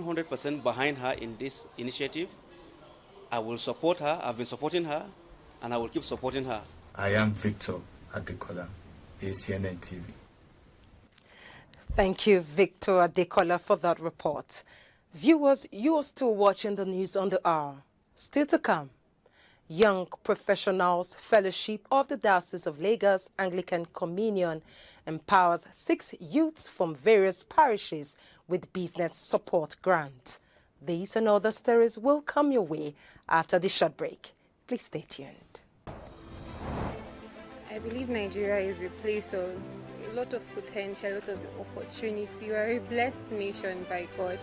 100% behind her in this initiative. I will support her. I've been supporting her, and I will keep supporting her. I am Victor Adekola, Acnn TV. Thank you, Victor Adekola, for that report. Viewers, you are still watching the news on the hour. Still to come, Young Professionals Fellowship of the Diocese of Lagos Anglican Communion empowers 6 youths from various parishes with business support grant. These and other stories will come your way after the short break. Please stay tuned. I believe Nigeria is a place of a lot of potential, a lot of opportunity. We are a blessed nation by God.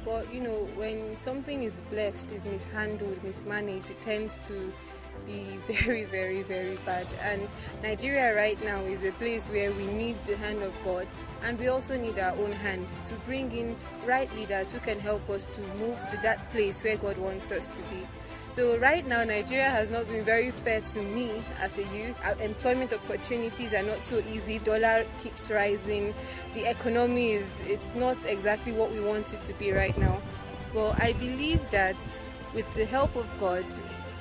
But, you know, when something is blessed, is mishandled, mismanaged, it tends to be very, very, very bad. And Nigeria right now is a place where we need the hand of God, and we also need our own hands to bring in right leaders who can help us to move to that place where God wants us to be. So right now, Nigeria has not been very fair to me as a youth. Our employment opportunities are not so easy. Dollar keeps rising. The economy it's not exactly what we want it to be right now. But I believe that with the help of God,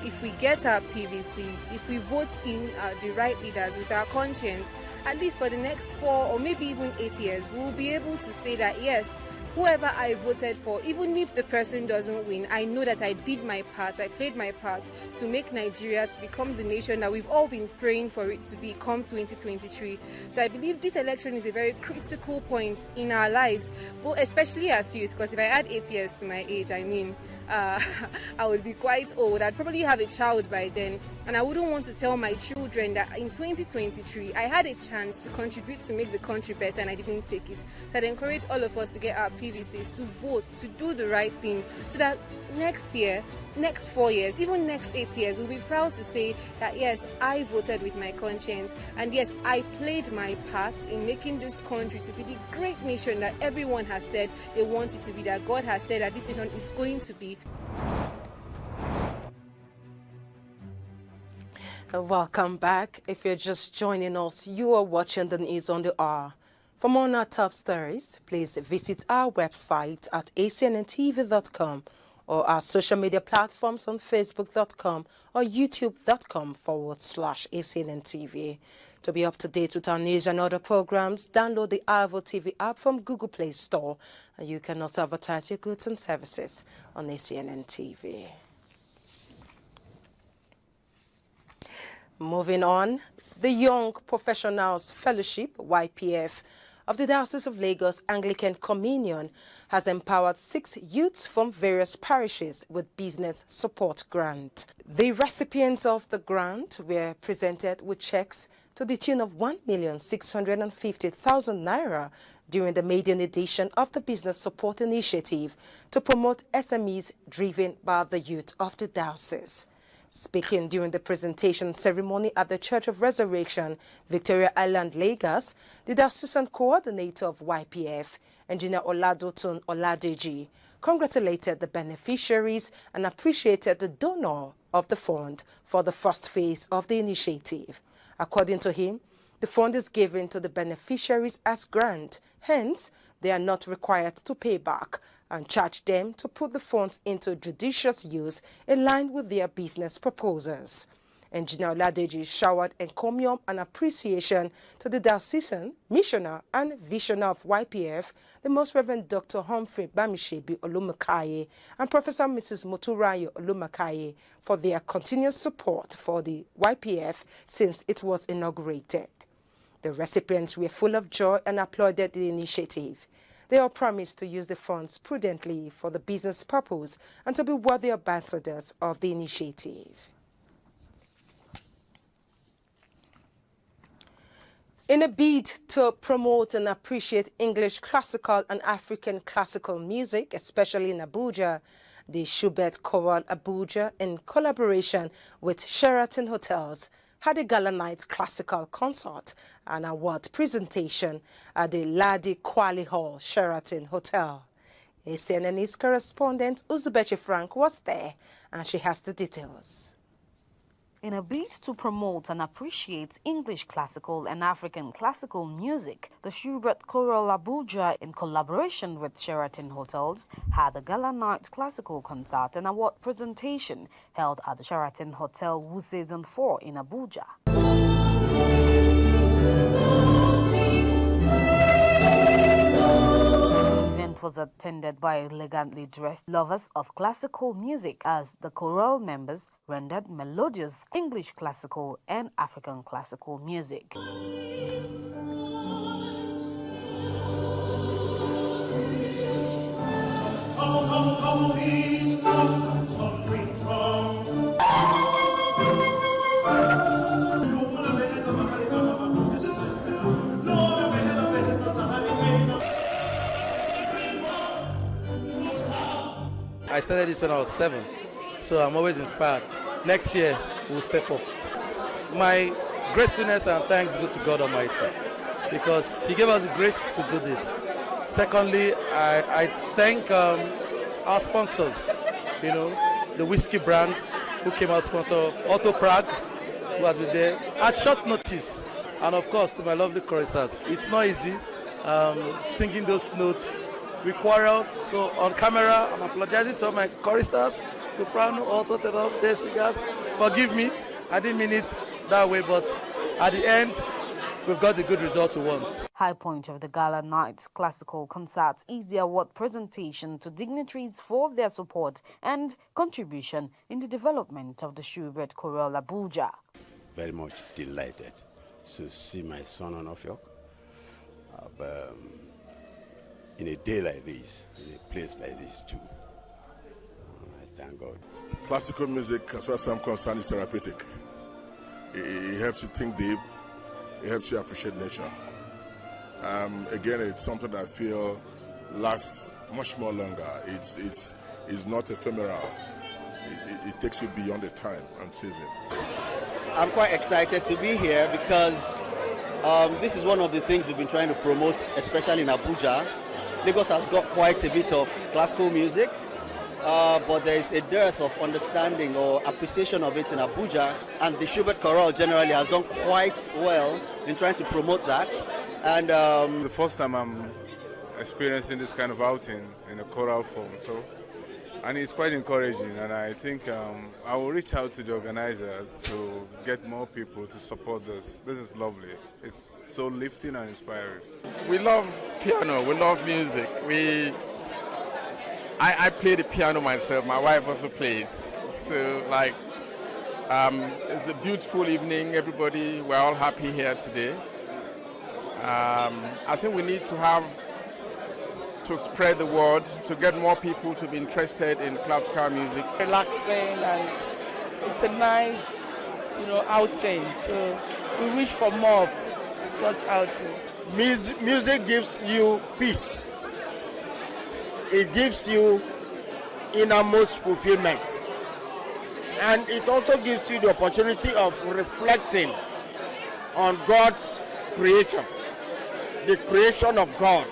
if we get our PVCs, if we vote in the right leaders with our conscience, at least for the next 4 or maybe even 8 years, we'll be able to say that, yes, whoever I voted for, even if the person doesn't win, I know that I did my part, I played my part to make Nigeria to become the nation that we've all been praying for it to become 2023. So I believe this election is a very critical point in our lives, but especially as youth, because if I add 8 years to my age, I mean, I would be quite old. I'd probably have a child by then, and I wouldn't want to tell my children that in 2023 I had a chance to contribute to make the country better and I didn't take it. So I'd encourage all of us to get our PVCs, to vote, to do the right thing, so that next year, next 4 years, even next 8 years, we'll be proud to say that yes, I voted with my conscience, and yes, I played my part in making this country to be the great nation that everyone has said they want it to be, that God has said that this nation is going to be. Welcome back. If you're just joining us, you are watching the news on the hour. For more on our top stories, please visit our website at acnntv.com or our social media platforms on facebook.com or youtube.com/acnntv. To be up to date with our news and other programs, download the Avo TV app from Google Play Store, and you can also advertise your goods and services on Acnn TV. Moving on, the Young Professionals Fellowship, YPF, of the Diocese of Lagos Anglican Communion has empowered 6 youths from various parishes with business support grant. The recipients of the grant were presented with checks to the tune of 1,650,000 naira during the maiden edition of the Business Support Initiative to promote SMEs driven by the youth of the diocese. Speaking during the presentation ceremony at the Church of Resurrection, Victoria Island, Lagos, the diocesan coordinator of YPF, Engineer Oladotun Oladeji, congratulated the beneficiaries and appreciated the donor of the fund for the first phase of the initiative. According to him, the fund is given to the beneficiaries as grant, hence they are not required to pay back, and charge them to put the funds into judicious use in line with their business proposals. Engineer Oladeji showered encomium and appreciation to the diocesan, missioner and visionary of YPF, the Most Reverend Dr. Humphrey Bamishebi Olumakaye and Professor Mrs. Moturayo Olumakaye for their continuous support for the YPF since it was inaugurated. The recipients were full of joy and applauded the initiative. They all promised to use the funds prudently for the business purpose and to be worthy ambassadors of the initiative. In a bid to promote and appreciate English classical and African classical music, especially in Abuja, the Schubert Choral Abuja, in collaboration with Sheraton Hotels, had a gala night classical concert and award presentation at the Ladi Kwali Hall, Sheraton Hotel. ACNN's correspondent Uzubechi Frank was there, and she has the details. In a bid to promote and appreciate English classical and African classical music, the Schubert Choral Abuja, in collaboration with Sheraton Hotels, had a gala night classical concert and award presentation held at the Sheraton Hotel Wuse Zone 4 in Abuja. Was attended by elegantly dressed lovers of classical music as the choral members rendered melodious English classical and African classical music. I started this when I was 7, so I'm always inspired. Next year, we'll step up. My gratefulness and thanks go to God Almighty, because He gave us the grace to do this. Secondly, I thank our sponsors, the whiskey brand who came out to sponsor, Auto Prague, who has been there at short notice, and of course to my lovely choristers. It's not easy singing those notes. We quarreled, so on camera, I'm apologizing to all my choristers, soprano, alto, tenor, bass singers. Forgive me, I didn't mean it that way, but at the end, we've got the good result we want. High point of the gala night's classical concerts is the award presentation to dignitaries for their support and contribution in the development of the Schubert Choral Abuja. Very much delighted to see my son on Ofiok. In a day like this, in a place like this too. I thank God. Classical music, as far as I'm concerned, is therapeutic. It helps you think deep. It helps you appreciate nature. Again, it's something that I feel lasts much more longer. It's not ephemeral. It takes you beyond the time and season. I'm quite excited to be here because this is one of the things we've been trying to promote, especially in Abuja. Lagos has got quite a bit of classical music, but there is a dearth of understanding or appreciation of it in Abuja, and the Schubert Chorale generally has done quite well in trying to promote that. And the first time I'm experiencing this kind of outing in a choral form, and it's quite encouraging, and I think I will reach out to the organizer to get more people to support this. This is lovely. It's so lifting and inspiring. We love piano, we love music. I play the piano myself, my wife also plays. So it's a beautiful evening, everybody, we're all happy here today. I think we need to spread the word, to get more people to be interested in classical music. Relaxing, and it's a nice, outing. So we wish for more of such outing. Music gives you peace. It gives you innermost fulfillment. And it also gives you the opportunity of reflecting on God's creation, the creation of God,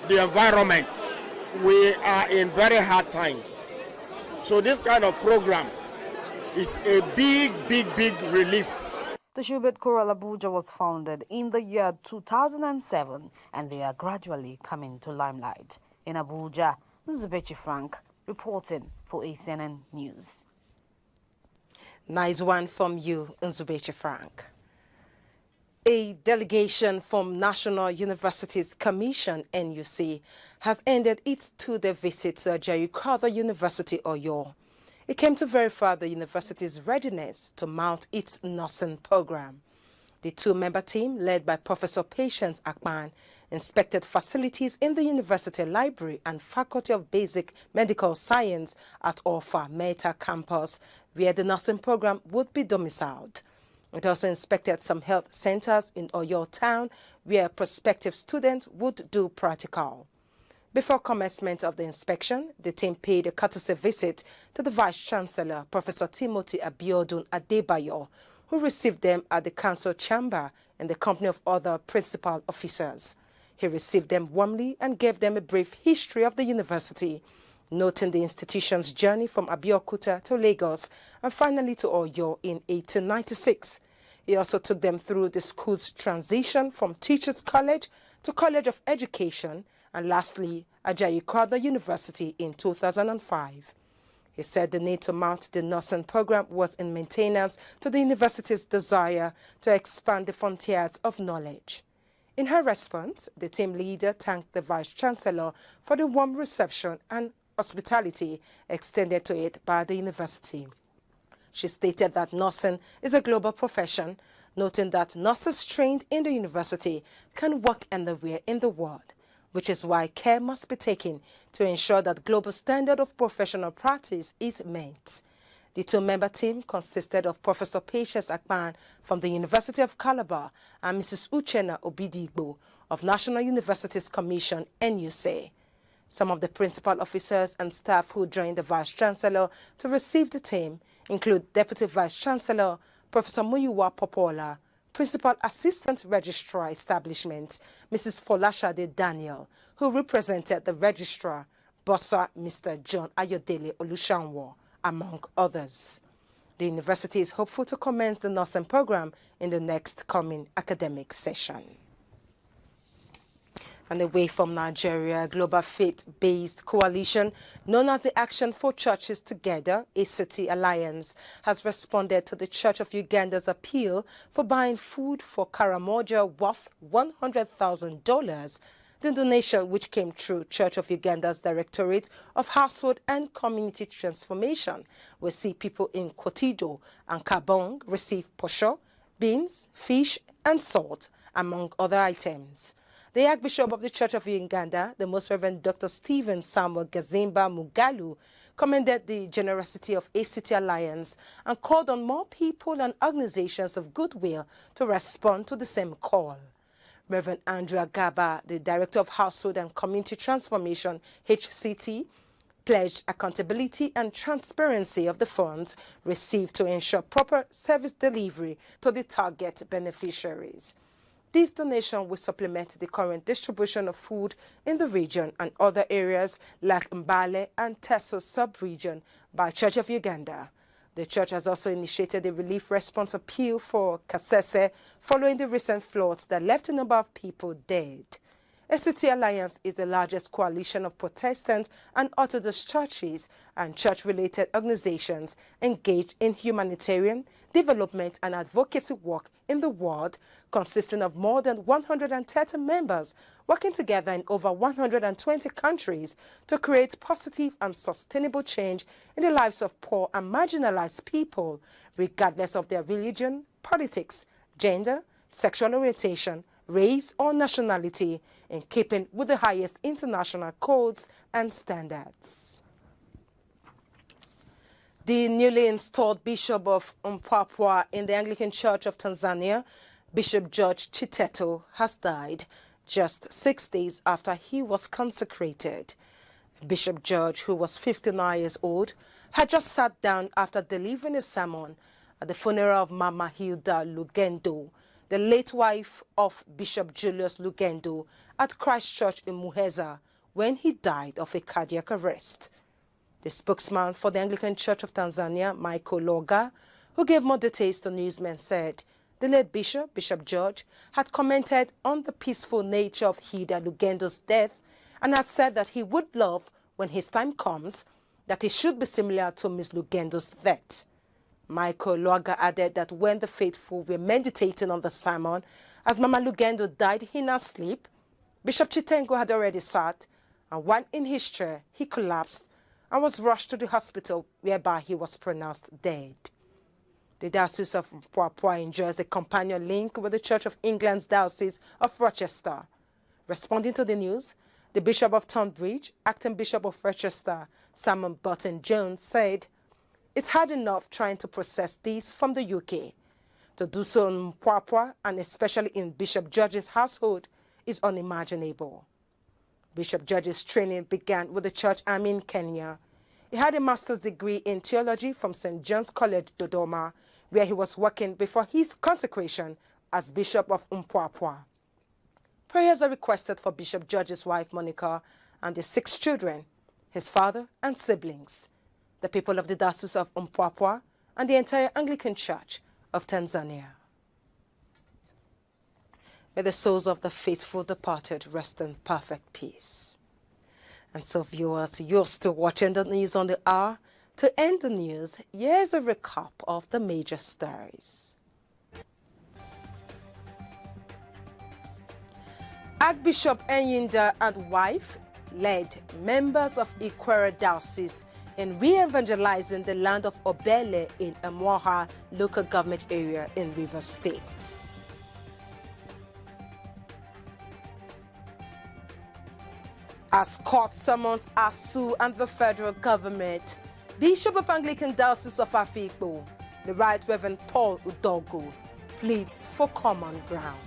the environment. We are in very hard times. So this kind of program is a big relief. The Schubert Choral Abuja was founded in the year 2007, and they are gradually coming to limelight. In Abuja, Nzubechi Frank reporting for Acnn News. Nice one from you, Nzubechi Frank. A delegation from National Universities Commission, NUC, has ended its two-day visit to Ajayikada University, Oyo. It came to verify the university's readiness to mount its nursing program. The two-member team, led by Professor Patience Acnn, inspected facilities in the University Library and Faculty of Basic Medical Science at Orfa Meta campus, where the nursing program would be domiciled. It also inspected some health centers in Oyo town, where prospective students would do practical. Before commencement of the inspection, the team paid a courtesy visit to the Vice-Chancellor, Professor Timothy Abiodun Adebayo, who received them at the council chamber in the company of other principal officers. He received them warmly and gave them a brief history of the university noting the institution's journey from Abeokuta to Lagos and finally to Oyo in 1896. He also took them through the school's transition from Teachers College to College of Education and lastly, Ajayi Crowther University in 2005. He said the need to mount the nursing program was in maintenance to the university's desire to expand the frontiers of knowledge. In her response, the team leader thanked the Vice-Chancellor for the warm reception and hospitality extended to it by the university. She stated that nursing is a global profession, noting that nurses trained in the university can work anywhere in the world, which is why care must be taken to ensure that global standard of professional practice is met. The two-member team consisted of Professor Patience Acnn from the University of Calabar and Mrs. Uchenna Obidigbo of National Universities Commission, NUC. Some of the principal officers and staff who joined the Vice-Chancellor to receive the team include Deputy Vice-Chancellor Professor Muyiwa Popola, Principal Assistant Registrar Establishment, Mrs. Folashade Daniel, who represented the Registrar, Bossa Mr. John Ayodele Olushanwo, among others. The university is hopeful to commence the nursing program in the next coming academic session. And away from Nigeria, a global faith-based coalition known as the Action for Churches Together, ACT Alliance, has responded to the Church of Uganda's appeal for buying food for Karamoja worth $100,000. The donation, which came through Church of Uganda's Directorate of Household and Community Transformation, will see people in Kotido and Kabong receive posho, beans, fish and salt, among other items. The Archbishop of the Church of Uganda, the Most Reverend Dr. Stephen Samuel Gazimba Mugalu, commended the generosity of ACT Alliance and called on more people and organizations of goodwill to respond to the same call. Reverend Andrea Gaba, the Director of Household and Community Transformation, HCT, pledged accountability and transparency of the funds received to ensure proper service delivery to the target beneficiaries. This donation will supplement the current distribution of food in the region and other areas like Mbale and Teso sub-region by Church of Uganda. The church has also initiated a relief response appeal for Kasese following the recent floods that left a number of people dead. ACT Alliance is the largest coalition of Protestant and Orthodox churches and church-related organizations engaged in humanitarian, development and advocacy work in the world, consisting of more than 130 members working together in over 120 countries to create positive and sustainable change in the lives of poor and marginalized people, regardless of their religion, politics, gender, sexual orientation, race or nationality, in keeping with the highest international codes and standards. The newly installed Bishop of Mpwapwa in the Anglican Church of Tanzania, Bishop George Chiteto, has died just 6 days after he was consecrated. Bishop George, who was 59 years old, had just sat down after delivering a sermon at the funeral of Mama Hilda Lugendo, the late wife of Bishop Julius Lugendo, at Christ Church in Muheza, when he died of a cardiac arrest. The spokesman for the Anglican Church of Tanzania, Michael Loga, who gave more details to newsmen, said the late bishop, Bishop George, had commented on the peaceful nature of Hilda Lugendo's death and had said that he would love, when his time comes, that it should be similar to Ms. Lugendo's death. Michael Loga added that when the faithful were meditating on the sermon, as Mama Lugendo died in her sleep, Bishop Chitengo had already sat, and while in his chair, he collapsed and was rushed to the hospital, whereby he was pronounced dead. The Diocese of Mpwapwa enjoys a companion link with the Church of England's Diocese of Rochester. Responding to the news, the Bishop of Tonbridge, Acting Bishop of Rochester, Simon Burton Jones, said, "It's hard enough trying to process this from the UK. To do so in Mpwapwa, and especially in Bishop George's household, is unimaginable." Bishop George's training began with the Church Army in Kenya. He had a master's degree in theology from St. John's College, Dodoma, where he was working before his consecration as Bishop of Mpwapwa. Prayers are requested for Bishop George's wife, Monica, and the 6 children. his father and siblings, the people of the Diocese of Mpwapwa, and the entire Anglican Church of Tanzania. May the souls of the faithful departed rest in perfect peace. And so, viewers, you're still watching the news on the hour. To end the news, here's a recap of the major stories. Archbishop Enyinda and wife led members of Ikwere Diocese in re-evangelizing the land of Obele in Amwaha local government area in Rivers State. As court summons ASU and the federal government, Bishop of Anglican Diocese of Afikpo, the Right Reverend Paul Udogu, pleads for common ground.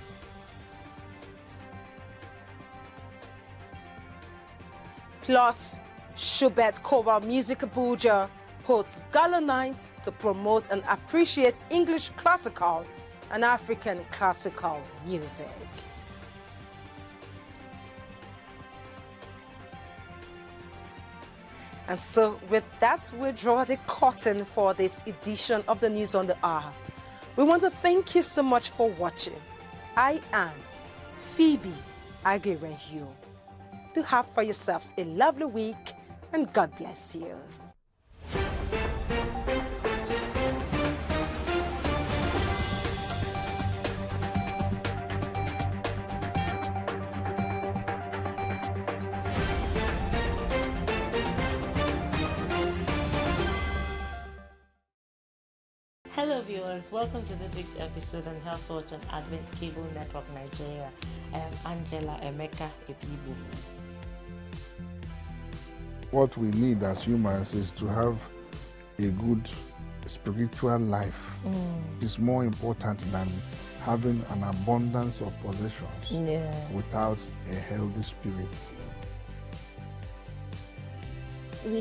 Plus, Schubert Choral Music Abuja holds Gala Night to promote and appreciate English classical and African classical music. And so with that, we draw the curtain for this edition of the News on the Hour. We want to thank you so much for watching. I am Phoebe Aguirre-Hugh. Do have for yourselves a lovely week, and God bless you. Hello viewers, welcome to this week's episode on Health Watch on Advent Cable Network Nigeria. I am Angela Emeka Epibu. What we need as humans is to have a good spiritual life. It's more important than having an abundance of possessions without a healthy spirit. We